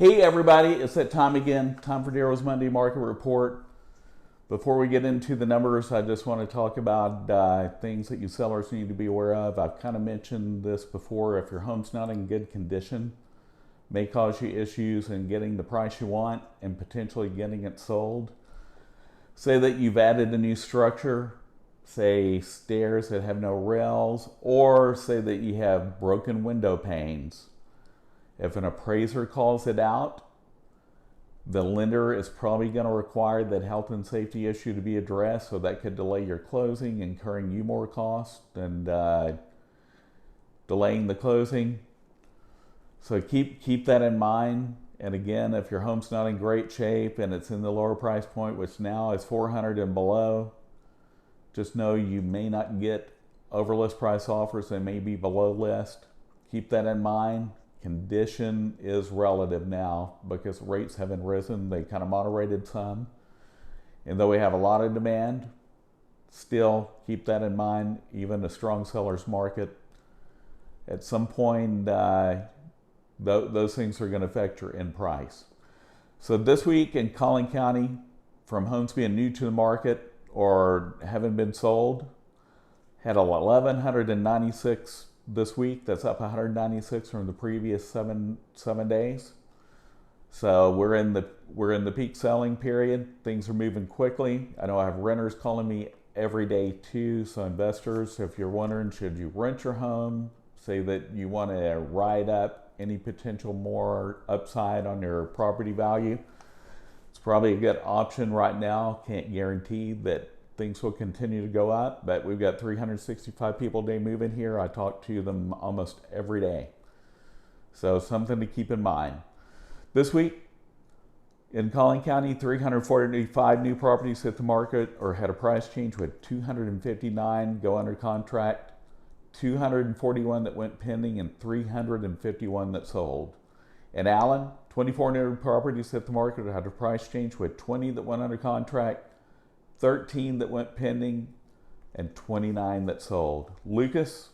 Hey everybody, it's that time again. Time for Daryl's Monday Market Report. Before we get into the numbers, I just want to talk about things that you sellers need to be aware of. I've kind of mentioned this before. If your home's not in good condition, may cause you issues in getting the price you want and potentially getting it sold. Say that you've added a new structure, say stairs that have no rails, or say that you have broken window panes. If an appraiser calls it out, the lender is probably going to require that health and safety issue to be addressed, so that could delay your closing, incurring you more cost and delaying the closing. So keep that in mind. And again, if your home's not in great shape and it's in the lower price point, which now is $400 and below, just know you may not get over list price offers. They may be below list. Keep that in mind. Condition is relative now because rates haven't risen. They kind of moderated some. And though we have a lot of demand, still keep that in mind. Even a strong seller's market, at some point, those things are going to affect your end price. So this week in Collin County, from homes being new to the market or haven't been sold, had 1,196 this week. That's up 196 from the previous seven days. So we're in the peak selling period. Things are moving quickly. I know I have renters calling me every day too. So investors, if you're wondering, should you rent your home, say that you want to ride up any potential more upside on your property value, it's probably a good option right now. Can't guarantee that things will continue to go up, but we've got 365 people a day moving here. I talk to them almost every day. So something to keep in mind. This week in Collin County, 345 new properties hit the market or had a price change, with 259 go under contract, 241 that went pending, and 351 that sold. In Allen, 24 new properties hit the market or had a price change, with 20 that went under contract, 13 that went pending, and 29 that sold. Lucas,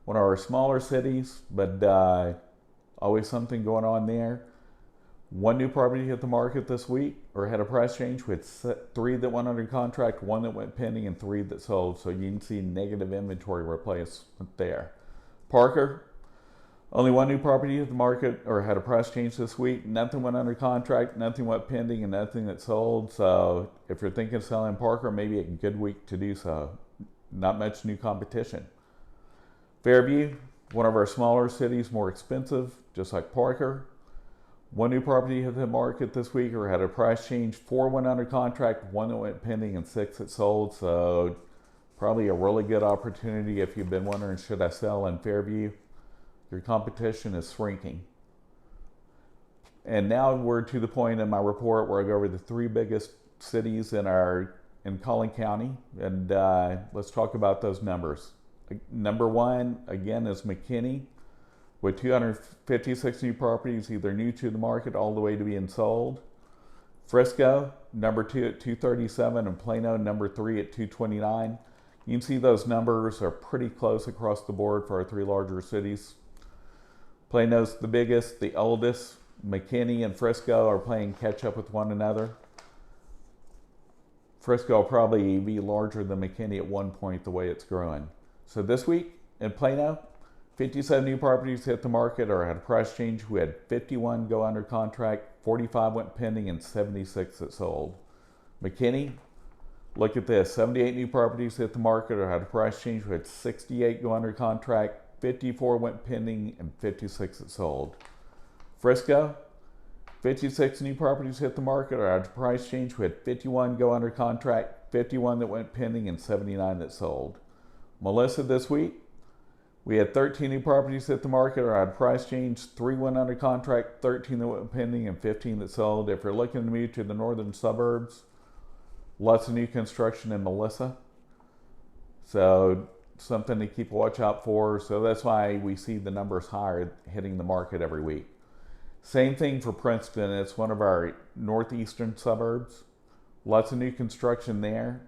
one of our smaller cities, but always something going on there. One new property hit the market this week or had a price change, with 3 that went under contract, 1 that went pending, and 3 that sold. So you can see negative inventory replacement there. Parker, only 1 new property hit the market or had a price change this week. Nothing went under contract, nothing went pending, and nothing that sold. So if you're thinking of selling Parker, maybe a good week to do so. Not much new competition. Fairview, one of our smaller cities, more expensive, just like Parker. 1 new property hit the market this week or had a price change. 4 went under contract, 1 that went pending, and 6 that sold. So probably a really good opportunity if you've been wondering, should I sell in Fairview? Your competition is shrinking. And now we're to the point in my report where I go over the 3 biggest cities in Collin County, and let's talk about those numbers. Number 1 again is Mckinney, with 256 new properties either new to the market all the way to being sold. Frisco, number 2 at 237, and Plano, number 3 at 229. You can see those numbers are pretty close across the board for our 3 larger cities. Plano's the biggest, the oldest. Mckinney and Frisco are playing catch up with one another. Frisco will probably be larger than Mckinney at one point the way it's growing. So this week in Plano, 57 new properties hit the market or had a price change. We had 51 go under contract, 45 went pending, and 76 that sold. Mckinney, look at this, 78 new properties hit the market or had a price change. We had 68 go under contract, 54 went pending, and 56 that sold. Frisco, 56 new properties hit the market or had a price change. We had 51 go under contract, 51 that went pending, and 79 that sold. Melisa this week, we had 13 new properties hit the market or had a price change. 3 went under contract, 13 that went pending, and 15 that sold. If you're looking to move to the northern suburbs, lots of new construction in Melisa. So something to keep a watch out for. So that's why we see the numbers higher hitting the market every week. Same thing for Princeton. It's one of our northeastern suburbs. Lots of new construction there.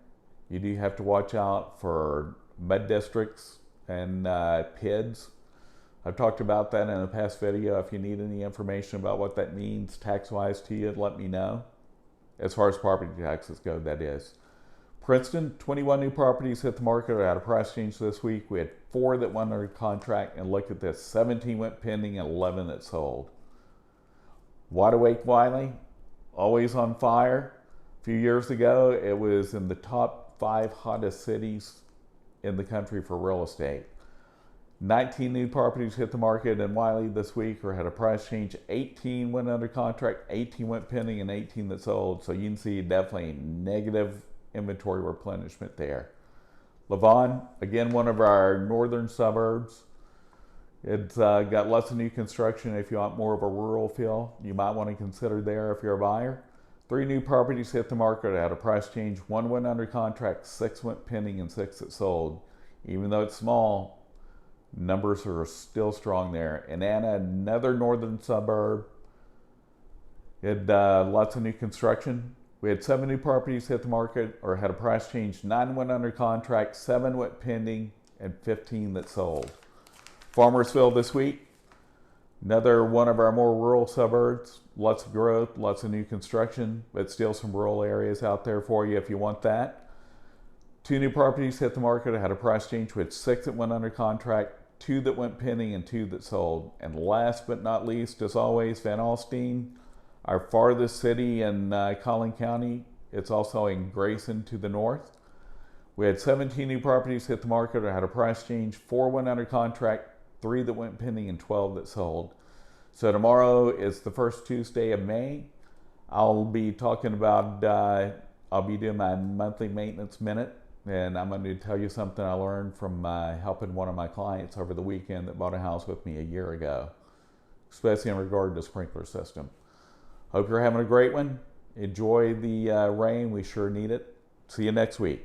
You do have to watch out for mud districts and PIDs. I've talked about that in a past video. If you need any information about what that means tax-wise to you, let me know. As far as property taxes go, that is. Princeton, 21 new properties hit the market at a price change this week. We had 4 that went under contract, and look at this, 17 went pending and 11 that sold. Wide Awake Wylie, always on fire. A few years ago, it was in the top 5 hottest cities in the country for real estate. 19 new properties hit the market in Wylie this week or had a price change. 18 went under contract, 18 went pending, and 18 that sold. So you can see definitely negative inventory replenishment there. Lavon, again, one of our northern suburbs. It's got lots of new construction. If you want more of a rural feel, you might want to consider there if you're a buyer. 3 new properties hit the market at a price change. 1 went under contract, 6 went pending, and 6 that sold. Even though it's small, numbers are still strong there. And Anna, another northern suburb. It lots of new construction. We had 7 new properties hit the market or had a price change. 9 went under contract, 7 went pending, and 15 that sold. Farmersville this week, another one of our more rural suburbs. Lots of growth, lots of new construction, but still some rural areas out there for you if you want that. 2 new properties hit the market, had a price change with 6 that went under contract, 2 that went pending, and 2 that sold. And last but not least, as always, Alstyne, our farthest city in Collin County. It's also in Grayson to the north. We had 17 new properties hit the market or had a price change. 4 went under contract, 3 that went pending, and 12 that sold. So tomorrow is the first Tuesday of May. I'll be talking about, I'll be doing my monthly maintenance minute, and I'm going to tell you something I learned from helping one of my clients over the weekend that bought a house with me a year ago, especially in regard to sprinkler system. Hope you're having a great one. Enjoy the rain. We sure need it. See you next week.